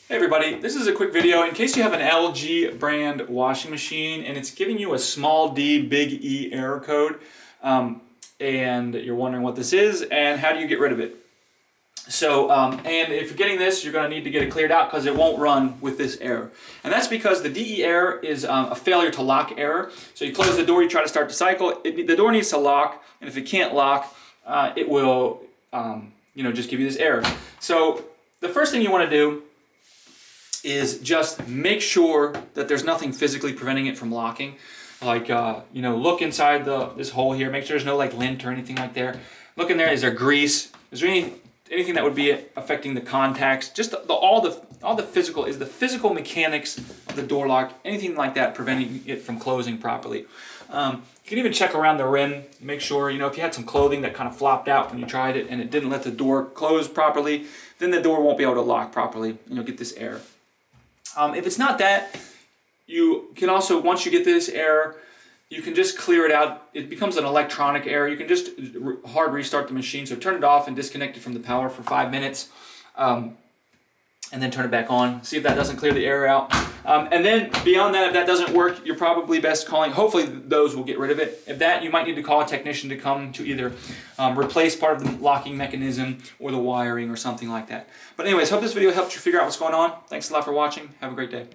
Hey everybody, this is a quick video in case you have an LG brand washing machine and it's giving you a small d big E error code and you're wondering what this is and how do you get rid of it. So, and if you're getting this, you're going to need to get it cleared out because it won't run with this error. And that's because the DE error is a failure to lock error. So you close the door, you try to start the cycle, the door needs to lock, and if it can't lock, it will just give you this error. So the first thing you want to do is just make sure that there's nothing physically preventing it from locking. Like, look inside this hole here, make sure there's no like lint or anything like there. Look in there, is there grease? Is there anything that would be affecting the contacts? Just all the physical, is the physical mechanics of the door lock, anything like that preventing it from closing properly. You can even check around the rim, make sure, if you had some clothing that kind of flopped out when you tried it and it didn't let the door close properly, then the door won't be able to lock properly and you'll get this error. If it's not that, you can also, once you get this error, you can just clear it out. It becomes an electronic error. You can just hard restart the machine. So turn it off and disconnect it from the power for 5 minutes. And then turn it back on. See if that doesn't clear the error out. And then beyond that, if that doesn't work, you're probably best calling, hopefully those will get rid of it. If that, you might need to call a technician to come to either replace part of the locking mechanism or the wiring or something like that. But anyways, hope this video helped you figure out what's going on. Thanks a lot for watching. Have a great day.